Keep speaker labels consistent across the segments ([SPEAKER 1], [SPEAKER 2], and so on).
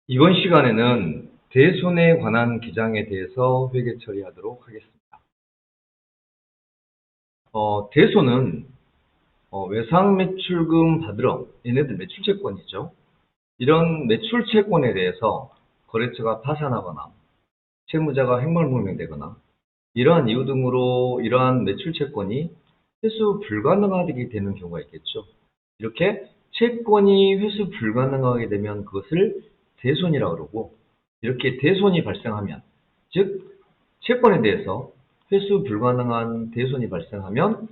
[SPEAKER 1] 이번 시간에는 대손에 관한 기장에 대해서 회계 처리하도록 하겠습니다. 대손은 외상 매출금 받으러 얘네들 매출채권이죠. 이런 매출채권에 대해서 거래처가 파산하거나 채무자가 행방불명되거나 이러한 이유 등으로 이러한 매출채권이 회수 불가능하게 되는 경우가 있겠죠. 이렇게 채권이 회수 불가능하게 되면 그것을 대손이라고 그러고, 이렇게 대손이 발생하면, 즉 채권에 대해서 회수 불가능한 대손이 발생하면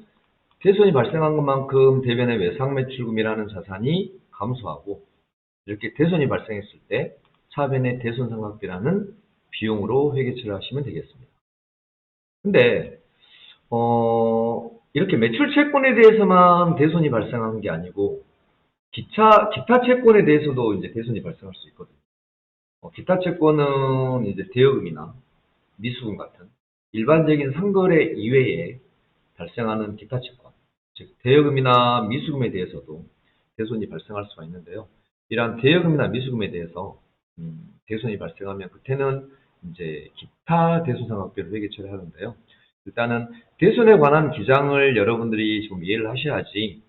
[SPEAKER 1] 대손이 발생한 것만큼 대변의 외상매출금이라는 자산이 감소하고, 이렇게 대손이 발생했을 때 차변의 대손상각비라는 비용으로 회계처리를 하시면 되겠습니다. 근데 이렇게 매출 채권에 대해서만 대손이 발생하는 게 아니고 기타 채권에 대해서도 이제 대손이 발생할 수 있거든요. 기타 채권은 이제 대여금이나 미수금 같은 일반적인 상거래 이외에 발생하는 기타 채권, 즉 대여금이나 미수금에 대해서도 대손이 발생할 수가 있는데요. 이러한 대여금이나 미수금에 대해서 대손이 발생하면 그때는 이제 기타 대손상각비를 회계 처리하는데요. 일단은 대손에 관한 기장을 여러분들이 좀 이해를 하셔야지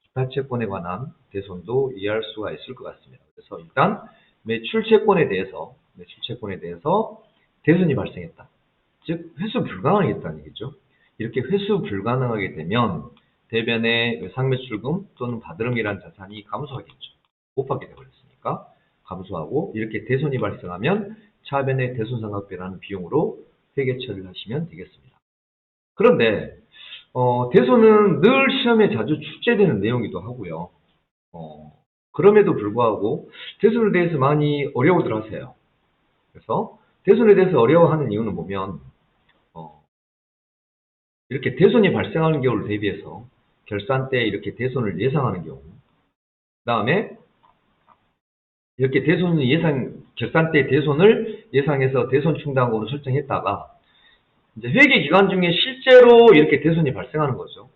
[SPEAKER 1] 기타 채권에 관한 대손도 이해할 수가 있을 것 같습니다. 그래서 일단 매출채권에 대해서 대손이 발생했다. 즉 회수 불가능하겠다는 얘기죠. 이렇게 회수 불가능하게 되면 대변의 외상매출금 또는 바드름이라는 자산이 감소하겠죠. 못 받게 되버렸으니까 감소하고, 이렇게 대손이 발생하면 차변의 대손상각비라는 비용으로 회계 처리를 하시면 되겠습니다. 그런데 대손은 늘 시험에 자주 출제되는 내용이기도 하고요. 그럼에도 불구하고 대손에 대해서 많이 어려워들 하세요. 그래서 대손에 대해서 어려워하는 이유는 보면 이렇게 대손이 발생하는 경우를 대비해서 결산 때 이렇게 대손을 예상하는 경우, 그 다음에 이렇게 결산 때 대손을 예상해서 대손 충당금으로 설정했다가 이제 회계 기간 중에 실제로 이렇게 대손이 발생하는 거죠.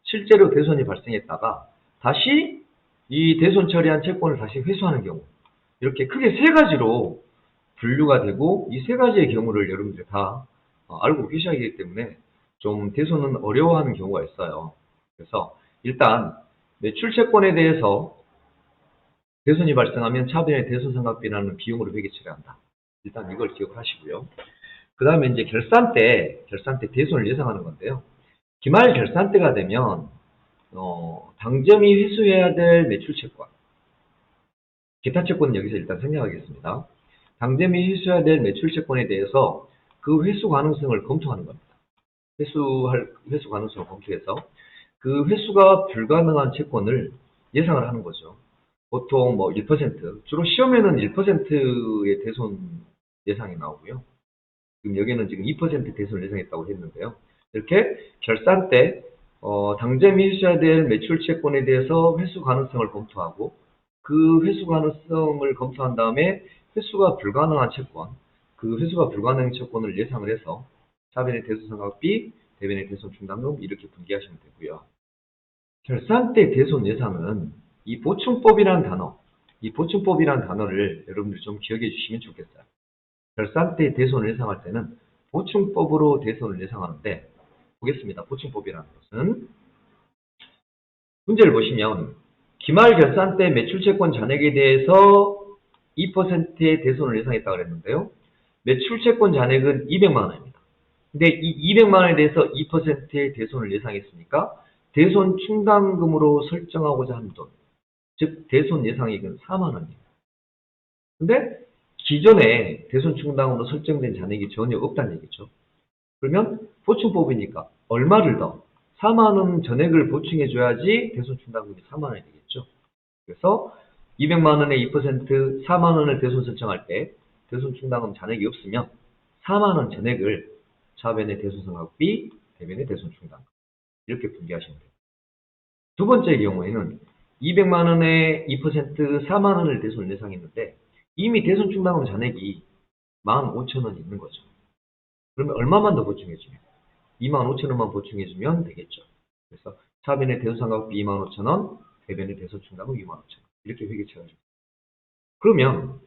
[SPEAKER 1] 실제로 대손이 발생했다가 다시 이 대손 처리한 채권을 다시 회수하는 경우, 이렇게 크게 세 가지로 분류가 되고, 이 세 가지의 경우를 여러분들이 다 알고 계셔야 하기 때문에 좀 대손은 어려워하는 경우가 있어요. 그래서 일단 매출채권에 대해서 대손이 발생하면 차변의 대손상각비라는 비용으로 회계 처리한다. 일단 이걸 기억을 하시고요. 그 다음에 이제 결산 때 대손을 예상하는 건데요. 기말 결산 때가 되면 당점이 회수해야 될 매출채권, 기타 채권은 여기서 일단 생략하겠습니다. 당점이 회수해야 될 매출채권에 대해서 그 회수 가능성을 검토하는 겁니다. 회수 가능성을 검토해서 그 회수가 불가능한 채권을 예상을 하는 거죠. 보통 뭐 1%, 주로 시험에는 1%의 대손 예상이 나오고요. 지금 여기는 지금 2% 대손을 예상했다고 했는데요. 이렇게 결산 때 당점이 회수해야 될 매출채권에 대해서 회수 가능성을 검토하고, 그 회수 가능성을 검토한 다음에 회수가 불가능한 채권, 그 회수가 불가능한 채권을 예상을 해서 차변의 대손상각비, 대변의 대손충당금 이렇게 분기하시면 되고요. 결산 때 대손 예상은 이 보충법이라는 단어를 여러분들이 좀 기억해 주시면 좋겠어요. 결산 때 대손을 예상할 때는 보충법으로 대손을 예상하는데, 보겠습니다. 보충법이라는 것은 문제를 보시면 기말 결산 때 매출채권 잔액에 대해서 2%의 대손을 예상했다고 그랬는데요. 매출채권 잔액은 200만 원입니다. 근데 이 200만 원에 대해서 2%의 대손을 예상했으니까 대손 충당금으로 설정하고자 하는 돈, 즉 대손 예상액은 4만 원입니다. 근데 기존에 대손 충당으로 설정된 잔액이 전혀 없다는 얘기죠. 그러면 보충법이니까 얼마를 더 4만 원 전액을 보충해 줘야지 대손 충당금이 4만 원이 되겠죠. 그래서 200만 원의 2% 4만 원을 대손 설정할 때 대손 충당금 잔액이 없으면 4만 원 전액을 차변의 대손상각비, 대변의 대손 충당금 이렇게 분기하시면 돼요. 두 번째 경우에는 200만 원의 2% 4만 원을 대손 예상했는데 이미 대손 충당금 잔액이 15,000원 있는 거죠. 그러면 얼마만 더 보충해주면? 25,000원만 보충해주면 되겠죠. 그래서 차변의 대손상각비 25,000원, 대변의 대손충당금 25,000원 이렇게 회계 처리하죠. 그러면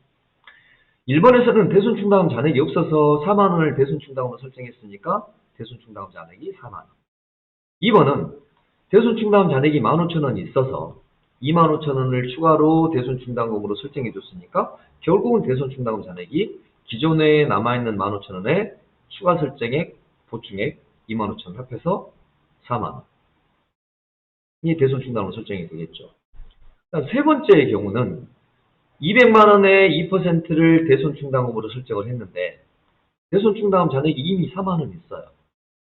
[SPEAKER 1] 1번에서는 대손 충당금 잔액이 없어서 4만 원을 대손 충당금으로 설정했으니까 대손 충당금 잔액이 4만 원. 2번은 대손 충당금 잔액이 15,000원이 있어서 25,000원을 추가로 대손 충당금으로 설정해 줬으니까 결국은 대손 충당금 잔액이 기존에 남아있는 15,000원에 추가 설정액, 보충액 25,000원 합해서 4만 원이 대손 충당금으로 설정이 되겠죠. 세 번째의 경우는 200만 원의 2%를 대손 충당금으로 설정을 했는데 대손 충당금 잔액이 이미 4만 원 있어요.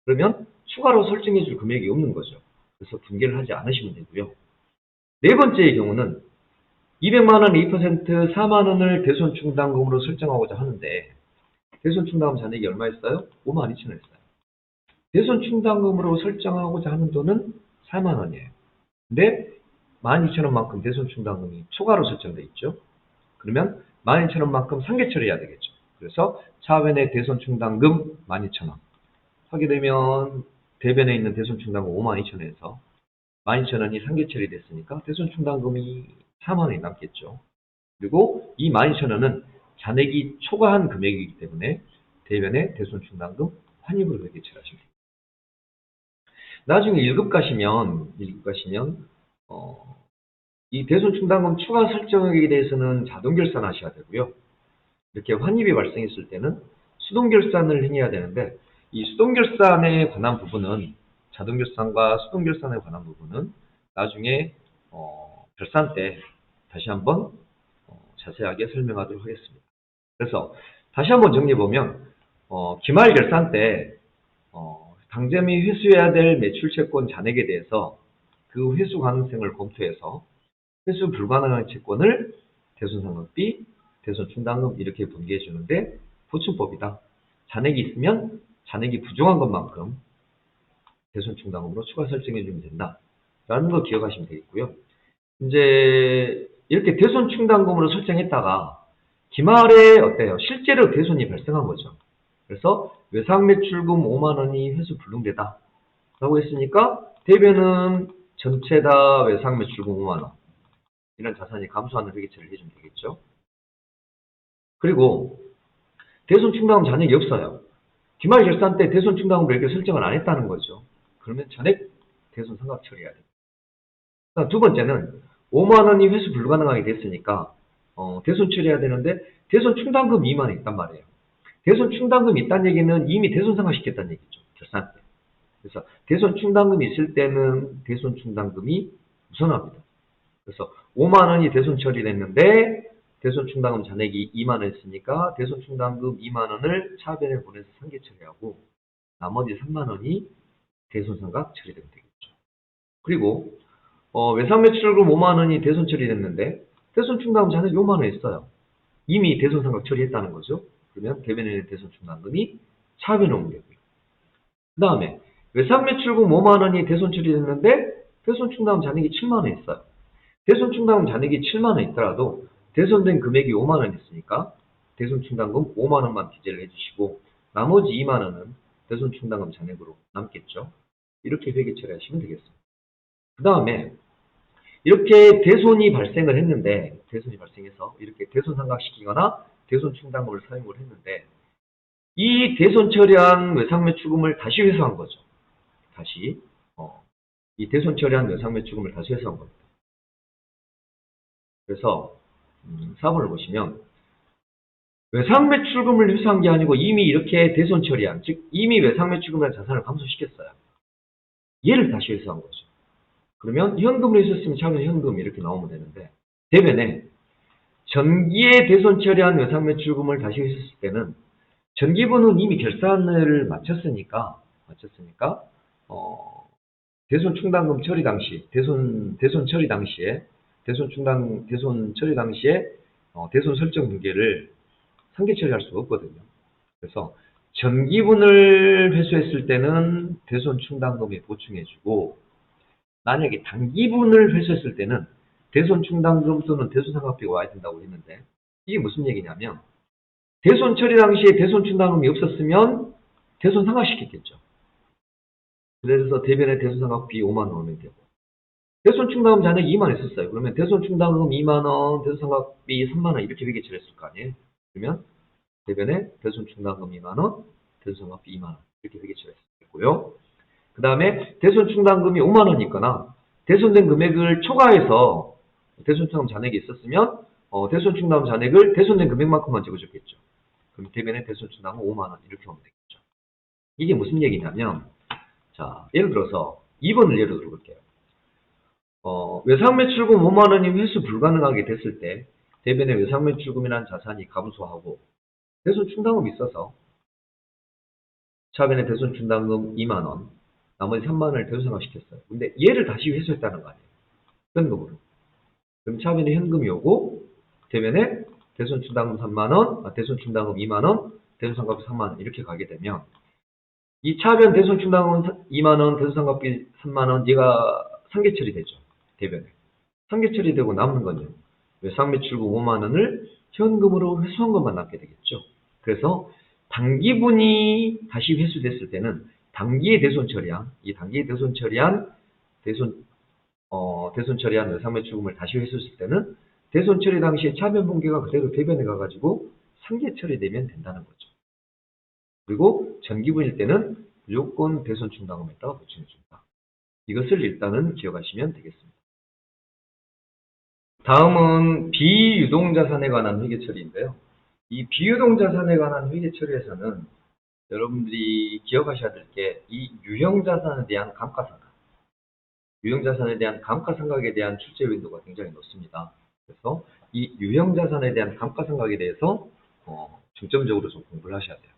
[SPEAKER 1] 그러면 추가로 설정해 줄 금액이 없는 거죠. 그래서 분개를 하지 않으시면 되고요. 네 번째의 경우는 200만 원 2% 4만 원을 대손 충당금으로 설정하고자 하는데 대손 충당금 잔액이 얼마였어요? 52,000원 였어요. 대손 충당금으로 설정하고자 하는 돈은 4만 원이에요. 근데 12,000원만큼 대손 충당금이 추가로 설정되어 있죠. 그러면 12,000원만큼 상계 처리해야 되겠죠. 그래서 차변의 대손 충당금 12,000원 하게 되면 대변에 있는 대손 충당금 52,000원에서 12,000원이 상계 처리됐으니까 대손 충당금이 4만 원이 남겠죠. 그리고 이 12,000원은 잔액이 초과한 금액이기 때문에 대변에 대손 충당금 환입으로 회계 처리하시면 됩니다. 나중에 1급 가시면 이 대손 충당금 추가 설정액에 대해서는 자동 결산하셔야 되고요. 이렇게 환입이 발생했을 때는 수동 결산을 해야 되는데 이 수동 결산에 관한 부분은 자동 결산과 수동 결산에 관한 부분은 나중에 결산 때 다시 한번 자세하게 설명하도록 하겠습니다. 그래서 다시 한번 정리해보면 기말 결산 때 당점이 회수해야 될 매출채권 잔액에 대해서 그 회수 가능성을 검토해서 회수 불가능한 채권을 대손상각비, 대손충당금 이렇게 분개해 주는데 보충법이다. 잔액이 있으면 잔액이 부족한 것만큼 대손충당금으로 추가 설정해 주면 된다. 라는 거 기억하시면 되겠고요. 이제 이렇게 대손충당금으로 설정했다가 기말에 어때요? 실제로 대손이 발생한 거죠. 그래서 외상매출금 5만 원이 회수 불능되다. 라고 했으니까 대변은 전체 다 외상매출금 5만 원. 이런 자산이 감소하는 회계처리를 해주면 되겠죠. 그리고 대손충당금 잔액이 없어요. 기말 결산 때 대손충당금으로 이렇게 설정을 안 했다는 거죠. 그러면 전액 대손상각 처리해야 돼요. 두 번째는 5만 원이 회수 불가능하게 됐으니까 대손 처리해야 되는데 대손충당금 2만 원 있단 말이에요. 대손충당금이 있다는 얘기는 이미 대손상각 시켰다는 얘기죠. 결산 때. 그래서 대손충당금이 있을 때는 대손충당금이 우선합니다. 그래서 5만 원이 대손 처리됐는데 대손충당금 잔액이 2만 원 있으니까 대손충당금 2만 원을 차변에 보내서 상계 처리하고 나머지 3만 원이 대손상각 처리되면 되겠죠. 그리고 외상매출금 5만 원이 대손 처리됐는데 대손충당금 잔액이 5만 원 있어요. 이미 대손상각 처리했다는 거죠. 그러면 대변에 있는 대손충당금이 차변에 옮겨고요. 그 다음에 외상매출금 5만 원이 대손 처리됐는데 대손충당금 잔액이 7만 원 있어요. 대손충당금 잔액이 7만 원 있더라도 대손된 금액이 5만 원 있으니까 대손충당금 5만 원만 기재를 해주시고 나머지 2만 원은 대손충당금 잔액으로 남겠죠. 이렇게 회계 처리하시면 되겠습니다. 그 다음에 이렇게 대손이 발생을 했는데 대손이 발생해서 이렇게 대손상각시키거나 대손충당금을 사용을 했는데 이 대손 처리한 외상매출금을 다시 회수한 거죠. 다시 이 대손 처리한 외상매출금을 다시 회수한 겁니다. 그래서 4번을 보시면 외상매출금을 회수한 게 아니고 이미 이렇게 대손 처리한, 즉 이미 외상매출금이라는 자산을 감소시켰어요. 얘를 다시 회수한 거죠. 그러면 현금을 회수했으면 차변 현금 이렇게 나오면 되는데 대변에 전기에 대손 처리한 외상매출금을 다시 회수했을 때는 전기분은 이미 결산을 마쳤으니까 대손 충당금 처리 당시 대손 처리 당시에 대손 처리 당시에 대손 설정 분개를 상계 처리할 수가 없거든요. 그래서 전기분을 회수했을 때는 대손 충당금에 보충해주고 만약에 단기분을 회수했을 때는 대손 충당금 또는 대손 상각비가 와야 된다고 했는데 이게 무슨 얘기냐면 대손 처리 당시에 대손 충당금이 없었으면 대손 상각시켰겠죠. 그래서 대변에 대손 상각비 5만 원 오면 되고 대손 충당금 잔액이 2만 원 있었어요. 그러면 대손 충당금 2만 원, 대손 상각비 3만 원 이렇게 회계 처리했을 거 아니에요. 그러면 대변에 대손 충당금 2만 원, 대손상각비 2만 원 이렇게 회계처리할 수 있고요. 그 다음에 대손 충당금이 5만 원이 있거나 대손된 금액을 초과해서 대손 충당금 잔액이 있었으면 대손 충당금 잔액을 대손된 금액만큼만 적어줬겠죠. 그럼 대변에 대손 충당금 5만 원 이렇게 하면 되겠죠. 이게 무슨 얘기냐면, 자, 예를 들어서 2번을 예로 들어볼게요. 외상매출금 5만 원이 회수 불가능하게 됐을 때 대변에 외상매출금이라는 자산이 감소하고 대손 충당금이 있어서 차변에 대손 충당금 2만 원, 나머지 3만 원을 대손상각시켰어요. 근데 얘를 다시 회수했다는 거 아니에요. 현금으로. 그럼 차변에 현금이 오고 대변에 대손 충당금 3만 원, 대손 충당금 2만 원, 대손상각비 3만 원 이렇게 가게 되면 이 차변 대손 충당금 2만 원, 대손상각비 3만 원 얘가 상계 처리되죠. 대변에. 상계 처리되고 남는 건요. 외상매출금 5만 원을 현금으로 회수한 것만 남게 되겠죠. 그래서 단기분이 다시 회수됐을 때는 단기에 대손 처리한, 이 단기에 대손 처리한 대손 처리한 외상매출금을 다시 회수했을 때는 대손 처리 당시에 차변 분기가 그대로 대변에 가가지고 상계 처리되면 된다는 거죠. 그리고 전기분일 때는 무조건 대손 충당금에다가 보충해준다. 이것을 일단은 기억하시면 되겠습니다. 다음은 비유동자산에 관한 회계처리인데요. 이 비유동자산에 관한 회계처리에서는 여러분들이 기억하셔야 될 게 이 유형자산에 대한 감가상각, 유형자산에 대한 감가상각에 대한 출제 빈도가 굉장히 높습니다. 그래서 이 유형자산에 대한 감가상각에 대해서 중점적으로 좀 공부를 하셔야 돼요.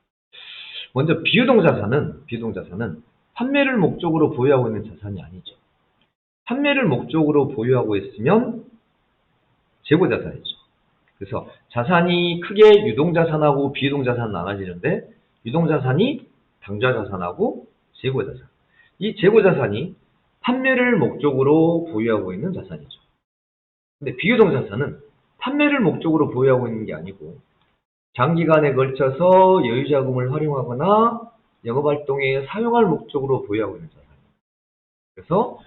[SPEAKER 1] 먼저 비유동자산은 판매를 목적으로 보유하고 있는 자산이 아니죠. 판매를 목적으로 보유하고 있으면 재고자산이죠. 그래서 자산이 크게 유동자산하고 비유동자산은 나눠지는데 유동자산이 당좌자산하고 재고자산. 이 재고자산이 판매를 목적으로 보유하고 있는 자산이죠. 근데 비유동자산은 판매를 목적으로 보유하고 있는 게 아니고 장기간에 걸쳐서 여유자금을 활용하거나 영업활동에 사용할 목적으로 보유하고 있는 자산입니다. 그래서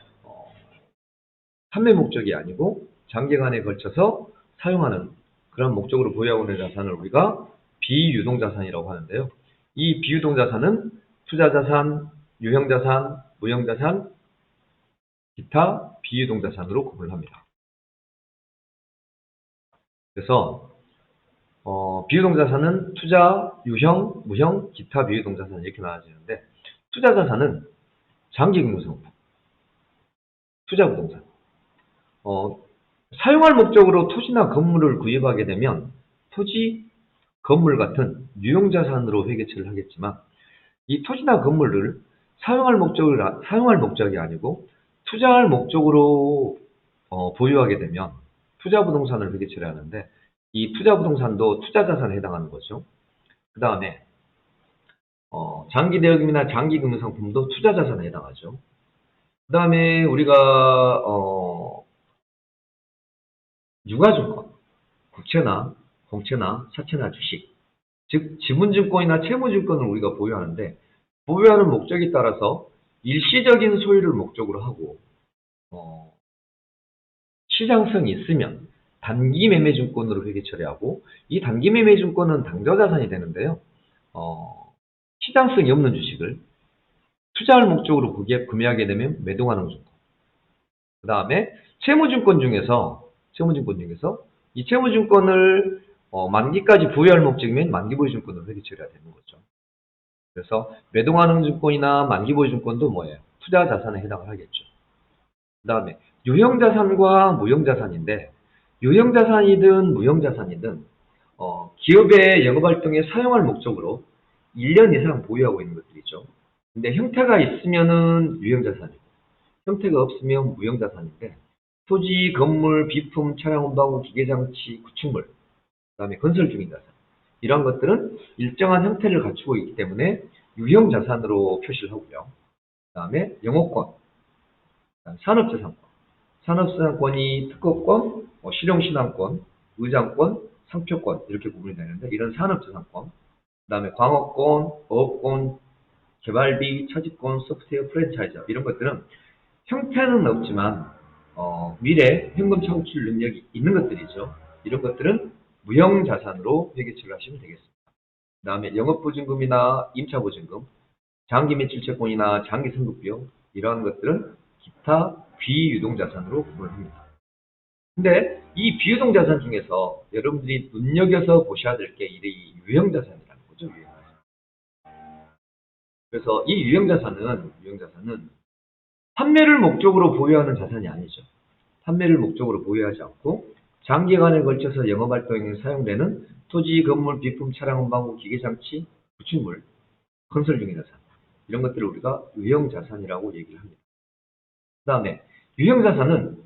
[SPEAKER 1] 판매 목적이 아니고 장기간에 걸쳐서 사용하는 그런 목적으로 보유하고 있는 자산을 우리가 비유동자산이라고 하는데요. 이 비유동자산은 투자자산, 유형자산, 무형자산, 기타 비유동자산으로 구분을 합니다. 그래서 비유동자산은 투자, 유형, 무형, 기타 비유동자산 이렇게 나눠지는데 투자자산은 장기금융상품, 투자부동산. 사용할 목적으로 토지나 건물을 구입하게 되면 토지, 건물 같은 유형자산으로 회계처리를 하겠지만 이 토지나 건물을 사용할 목적이 아니고 투자할 목적으로 보유하게 되면 투자부동산을 회계처리하는데 이 투자부동산도 투자자산에 해당하는 거죠. 그 다음에 장기대여금이나 장기금융상품도 투자자산에 해당하죠. 그 다음에 우리가 유가증권, 국채나 공채나 사채나 주식, 즉 지분증권이나 채무증권을 우리가 보유하는데 보유하는 목적에 따라서 일시적인 소유를 목적으로 하고 시장성이 있으면 단기 매매증권으로 회계 처리하고 이 단기 매매증권은 당좌자산이 되는데요. 시장성이 없는 주식을 투자할 목적으로 구매하게 되면 매도가능증권. 그 다음에 채무증권 중에서 이 채무증권을 만기까지 보유할 목적이면 만기보유증권으로 회계 처리가 되는 거죠. 그래서 매도가능증권이나 만기보유증권도 뭐예요? 투자자산에 해당을 하겠죠. 그 다음에 유형자산과 무형자산인데 유형자산이든 무형자산이든 기업의 영업활동에 사용할 목적으로 1년 이상 보유하고 있는 것들이죠. 근데 형태가 있으면은 유형자산이고 형태가 없으면 무형자산인데 토지, 건물, 비품, 차량 운반구, 기계장치, 구축물, 그 다음에 건설 중인 자산 이런 것들은 일정한 형태를 갖추고 있기 때문에 유형자산으로 표시를 하고요. 그 다음에 영업권, 산업재산권, 산업재산권이 특허권, 실용신앙권, 의장권, 상표권 이렇게 구분이 되는데 이런 산업재산권, 그 다음에 광업권, 어업권, 개발비, 차지권, 소프트웨어, 프랜차이즈 이런 것들은 형태는 없지만 미래 현금 창출 능력이 있는 것들이죠. 이런 것들은 무형자산으로 회계처리를 하시면 되겠습니다. 그 다음에 영업보증금이나 임차보증금, 장기매출채권이나 장기선급비용 이러한 것들은 기타 비유동자산으로 구분을 합니다. 근데 이 비유동자산 중에서 여러분들이 눈여겨서 보셔야 될 게 이 유형자산이라는 거죠. 유형자산. 그래서 이 유형자산은 판매를 목적으로 보유하는 자산이 아니죠. 판매를 목적으로 보유하지 않고 장기간에 걸쳐서 영업활동에 사용되는 토지, 건물, 비품, 차량, 운반구, 기계장치, 구축물, 건설 중인 자산 이런 것들을 우리가 유형자산이라고 얘기를 합니다. 그 다음에 유형자산은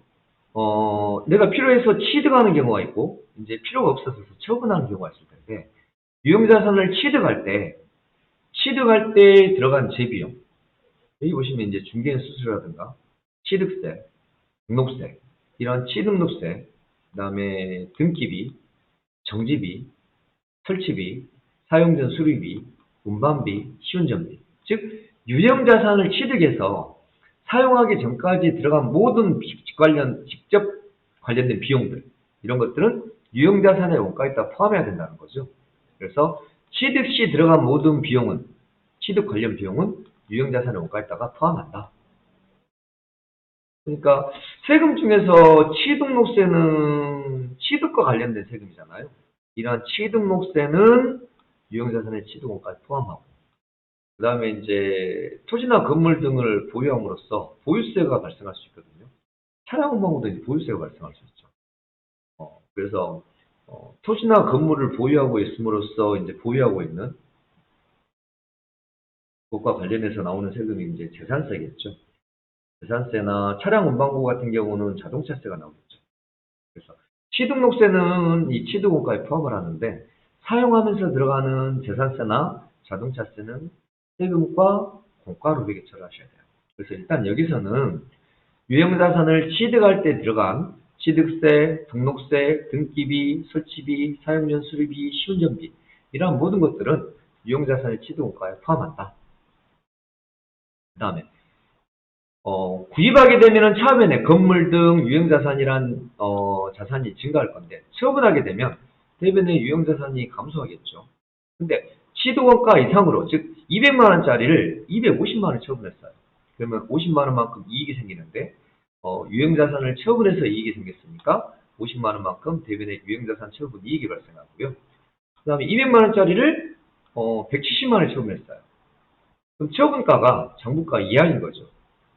[SPEAKER 1] 내가 필요해서 취득하는 경우가 있고 이제 필요가 없어서 처분하는 경우가 있을 텐데 유형자산을 취득할 때 들어간 재비용 여기 보시면 이제 중개인 수수료라든가 취득세, 등록세 이런 취등록세 그 다음에 등기비, 정지비, 설치비, 사용전 수리비, 운반비, 시운전비 즉 유형자산을 취득해서 사용하기 전까지 들어간 모든 직접 관련된 비용들 이런 것들은 유형자산의 원가에 다 포함해야 된다는 거죠. 그래서 취득 시 들어간 모든 비용은 취득 관련 비용은 유형자산의 원가에다가 포함한다. 그러니까 세금 중에서 취등록세는 취득과 관련된 세금이잖아요. 이러한 취등록세는 유형자산의 취득원가에 포함하고 그 다음에 이제 토지나 건물 등을 보유함으로써 보유세가 발생할 수 있거든요. 차량 운반구도 이제 보유세가 발생할 수 있죠. 그래서 토지나 건물을 보유하고 있음으로써 이제 보유하고 있는 그것과 관련해서 나오는 세금이 이제 재산세겠죠. 재산세나 차량 운반구 같은 경우는 자동차세가 나오겠죠. 그래서 취등록세는 이 취득원가에 포함을 하는데 사용하면서 들어가는 재산세나 자동차세는 세금과 공과로 회계처리를 하셔야 돼요. 그래서 일단 여기서는 유형자산을 취득할 때 들어간 취득세, 등록세, 등기비, 설치비, 사용전 수리비, 시운전비 이러한 모든 것들은 유형자산의 취득원가에 포함한다. 그 다음에 구입하게 되면 처음에는 건물 등 유형자산이란 자산이 증가할 건데 처분하게 되면 대변의 유형자산이 감소하겠죠. 근데 취득원가 이상으로 즉 200만 원짜리를 250만 원 처분했어요. 그러면 50만 원만큼 이익이 생기는데 유형자산을 처분해서 이익이 생겼으니까 50만 원만큼 대변의 유형자산 처분 이익이 발생하고요. 그 다음에 200만 원짜리를 170만 원에 처분했어요. 그럼 처분가가 장부가 이하인 거죠.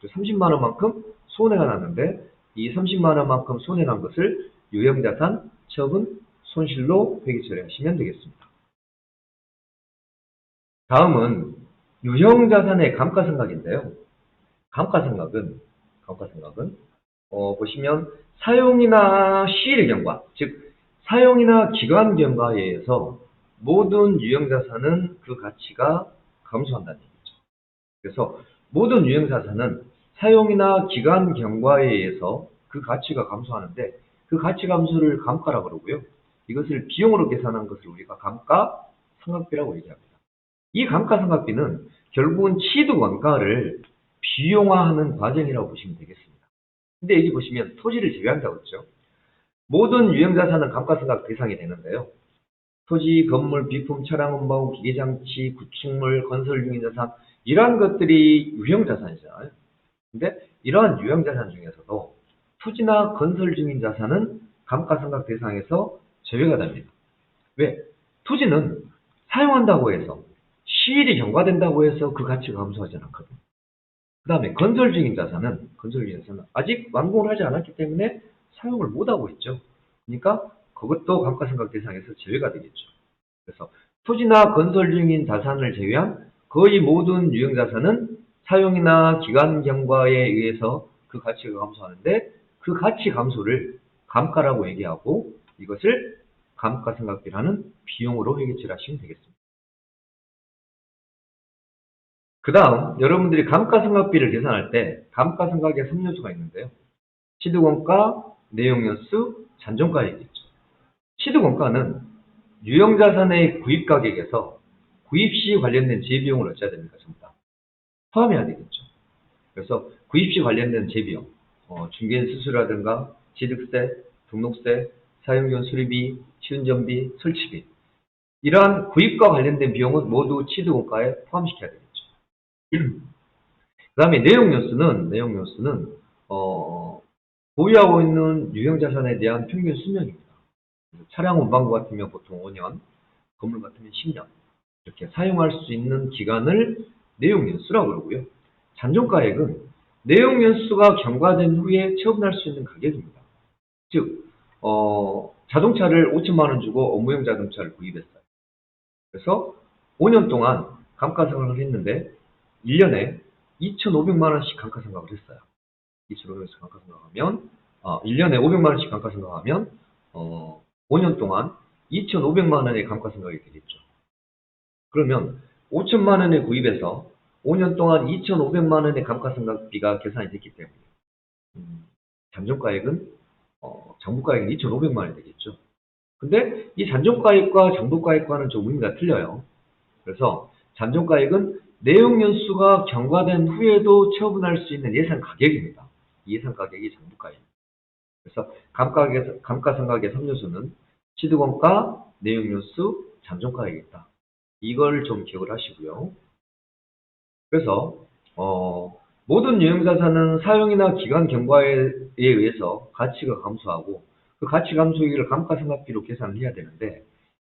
[SPEAKER 1] 30만 원만큼 손해가 났는데 이 30만 원만큼 손해난 것을 유형자산 처분 손실로 회계 처리하시면 되겠습니다. 다음은 유형자산의 감가상각인데요. 감가상각은 보시면 사용이나 시일의 경과, 즉 사용이나 기간 경과에 의해서 모든 유형자산은 그 가치가 감소한다는 얘기죠. 그래서 모든 유형자산은 사용이나 기간 경과에 의해서 그 가치가 감소하는데 그 가치 감소를 감가라고 그러고요. 이것을 비용으로 계산한 것을 우리가 감가상각비라고 얘기합니다. 이 감가상각비는 결국은 취득 원가를 비용화하는 과정이라고 보시면 되겠습니다. 근데 여기 보시면 토지를 제외한다고 했죠. 모든 유형자산은 감가상각 대상이 되는데요. 토지, 건물, 비품, 차량, 운반구, 기계장치, 구축물, 건설 중인 자산 이러한 것들이 유형자산이잖아요. 근데 이러한 유형자산 중에서도 토지나 건설 중인 자산은 감가상각 대상에서 제외가 됩니다. 왜? 토지는 사용한다고 해서 시일이 경과된다고 해서 그 가치가 감소하지 않거든요. 그 다음에 건설 중인 자산은 아직 완공을 하지 않았기 때문에 사용을 못하고 있죠. 그러니까 그것도 감가상각 대상에서 제외가 되겠죠. 그래서 토지나 건설 중인 자산을 제외한 거의 모든 유형자산은 사용이나 기간 경과에 의해서 그 가치가 감소하는데 그 가치 감소를 감가라고 얘기하고 이것을 감가상각비라는 비용으로 회계처리하시면 되겠습니다. 그 다음 여러분들이 감가상각비를 계산할 때 감가상각의 3요소가 있는데요. 취득원가, 내용연수, 잔존가액이죠. 취득원가는 유형자산의 구입가격에서 구입시 관련된 재비용을 어찌해야 됩니까? 전부 다 포함해야 되겠죠. 그래서 구입시 관련된 재비용, 중개인 수수료라든가 취득세, 등록세, 사용료원 수리비, 시운전비, 설치비 이러한 구입과 관련된 비용은 모두 취득원가에 포함시켜야 되겠죠. 그 다음에 내용연수는 보유하고 있는 유형자산에 대한 평균 수명입니다. 차량 운반구 같으면 보통 5년, 건물 같으면 10년 이렇게 사용할 수 있는 기간을 내용연수라고 그러고요. 잔존가액은 내용연수가 경과된 후에 처분할 수 있는 가격입니다. 즉 자동차를 5천만 원 주고 업무용 자동차를 구입했어요. 그래서 5년 동안 감가상각을 했는데 1년에 2,500만 원씩 감가상각을 했어요. 2,500원씩 감가상각하면 1년에 500만 원씩 감가상각하면 5년 동안 2,500만 원의 감가상각이 되겠죠. 그러면 5천만 원에 구입해서 5년 동안 2,500만 원의 감가상각비가 계산이 됐기 때문에 잔존가액은 장부가액은 2,500만 원이 되겠죠. 근데 이 잔존가액과 장부가액과는 좀 의미가 틀려요. 그래서 잔존가액은 내용연수가 경과된 후에도 처분할 수 있는 예상 가격입니다. 이 예상 가격이 장부가액입니다. 그래서 감가상각의 3요소는 취득원가, 내용연수, 잔존가액이다. 이걸 좀 기억을 하시고요. 그래서 모든 유형자산은 사용이나 기간 경과에 의해서 가치가 감소하고 그 가치 감소액을 감가상각비로 계산을 해야 되는데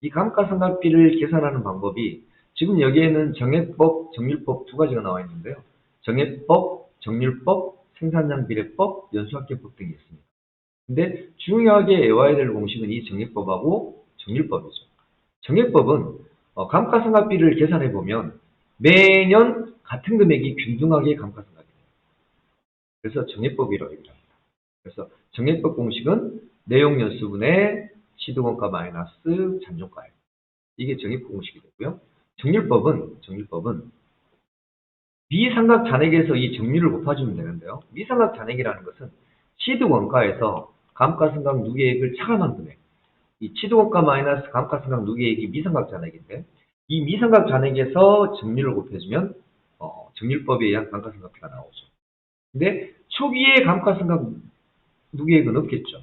[SPEAKER 1] 이 감가상각비를 계산하는 방법이 지금 여기에는 정액법, 정률법 두 가지가 나와 있는데요. 정액법, 정률법, 생산량 비례법, 연수학계법 등이 있습니다. 근데 중요하게 외워야 될 공식은 이 정액법하고 정률법이죠. 정액법은 감가상각비를 계산해 보면 매년 같은 금액이 균등하게 감가상각이 돼요. 그래서 정액법이라고 얘기합니다. 그래서 정액법 공식은 내용연수분의 취득원가 마이너스 잔존가액. 이게 정액법 공식이 되고요. 정률법은 미상각 잔액에서 이 정률을 곱해주면 되는데요. 미상각 잔액이라는 것은 취득원가에서 감가상각 누계액을 차감한 금액. 이 취득원가 마이너스 감가상각 누계액이 미상각 잔액인데 이 미상각 잔액에서 정률을 곱해주면 정률법에 의한 감가상각비가 나오죠. 근데 초기에 감가상각 누계액은 없겠죠.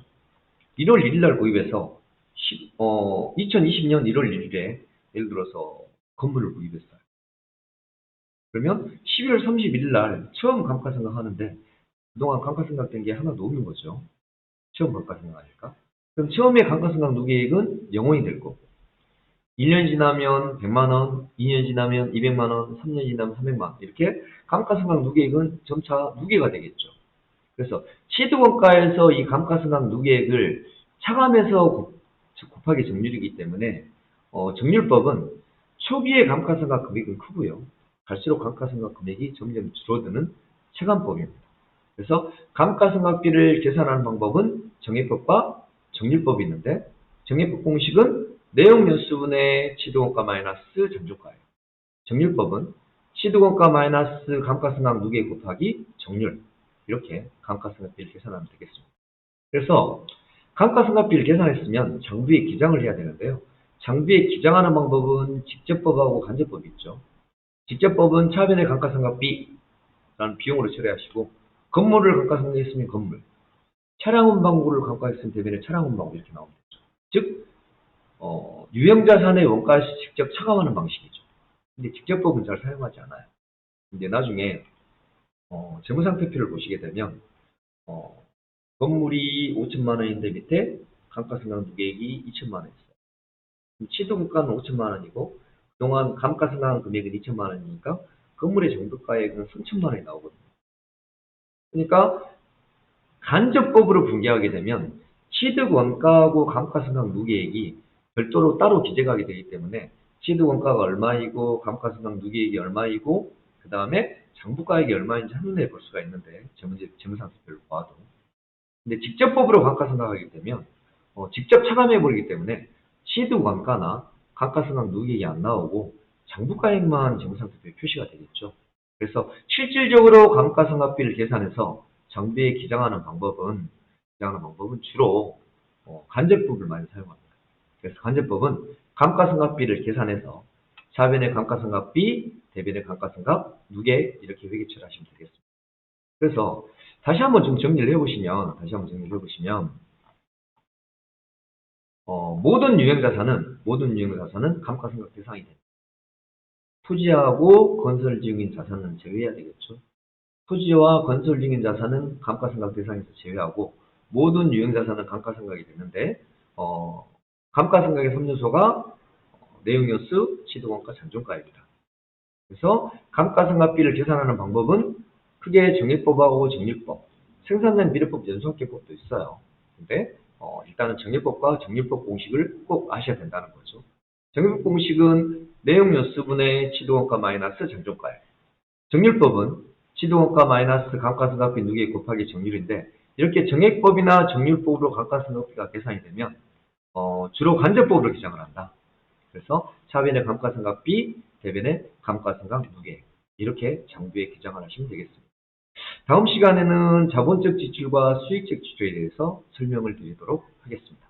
[SPEAKER 1] 1월 1일 날 구입해서 2020년 1월 1일에 예를 들어서 건물을 구입했어요. 그러면 11월 31일 날 처음 감가상각 하는데 그동안 감가상각 된 게 하나도 없는 거죠. 처음 감가상각 하니까. 그럼 처음에 감가상각 누계액은 0원이 될 거고 1년 지나면 100만 원, 2년 지나면 200만 원, 3년 지나면 300만 원 이렇게 감가상각 누계액은 점차 누계가 되겠죠. 그래서 취득원가에서 이 감가상각 누계액을 차감해서 곱하기 정률이기 때문에 정률법은 초기의 감가상각 금액은 크고요. 갈수록 감가상각 금액이 점점 줄어드는 체감법입니다. 그래서 감가상각비를 계산하는 방법은 정액법과 정률법이 있는데 정액법 공식은 내용연수분의 취득원가 마이너스 잔존가예요. 정률법은 취득원가 마이너스 감가상각 누계 곱하기 정률 이렇게 감가상각비를 계산하면 되겠습니다. 그래서 감가상각비를 계산했으면 장부에 기장을 해야 되는데요. 장부에 기장하는 방법은 직접법하고 간접법이 있죠. 직접법은 차변의 감가상각비라는 비용으로 처리하시고 건물을 감가상각했으면 건물, 차량 운반구를 감가했으면 대변의 차량 운반구 이렇게 나오면 되죠. 즉 유형자산의 원가에서 직접 차감하는 방식이죠. 근데 직접법은 잘 사용하지 않아요. 근데 나중에 재무상태표를 보시게 되면 건물이 5천만 원인데 밑에 감가상각 누계액이 2천만 원 있어요. 취득원가는 5천만 원이고 그동안 감가상각 금액은 2천만 원이니까 건물의 정득가액은 3천만 원이 나오거든요. 그러니까 간접법으로 분개하게 되면 취득원가하고 감가상각 누계액이 별도로 따로 기재하게 되기 때문에 취득원가가 얼마이고 감가상각 누계액이 얼마이고 그 다음에 장부가액이 얼마인지 한눈에 볼 수가 있는데 재무상태표를 봐도 근데 직접법으로 감가상각하게 되면 직접 차감해버리기 때문에 취득원가나 감가상각 누계액이 안 나오고 장부가액만 재무상태표에 표시가 되겠죠. 그래서 실질적으로 감가상각비를 계산해서 장부에 기장하는 방법은 주로 간접법을 많이 사용합니다. 그래서 간접법은 감가상각비를 계산해서 차변의 감가상각비, 대변의 감가상각, 누계 이렇게 회계처리를 하시면 되겠습니다. 그래서 다시 한번 좀 정리를 해보시면 모든 유형자산은 감가상각 대상이 됩니다. 토지하고 건설 중인 자산은 제외해야 되겠죠. 토지와 건설 중인 자산은 감가상각 대상에서 제외하고 모든 유형자산은 감가상각이 되는데 감가상각의 3요소가 내용요수, 취득원가, 잔존가입니다. 그래서 감가상각비를 계산하는 방법은 크게 정액법하고 정률법, 생산량 비례법, 연수학계법도 있어요. 근데 일단은 정액법과 정률법 공식을 꼭 아셔야 된다는 거죠. 정률법 공식은 내용요수분의 취득원가 마이너스 잔존가예요. 정률법은 취득원가 마이너스 감가상각비 누계 곱하기 정률인데 이렇게 정액법이나 정률법으로 감가상각비가 계산이 되면 주로 간접법으로 계산을 한다. 그래서 차변의 감가상각비, 대변의 감가상각 누계 이렇게 장부에 기장을 하시면 되겠습니다. 다음 시간에는 자본적 지출과 수익적 지출에 대해서 설명을 드리도록 하겠습니다.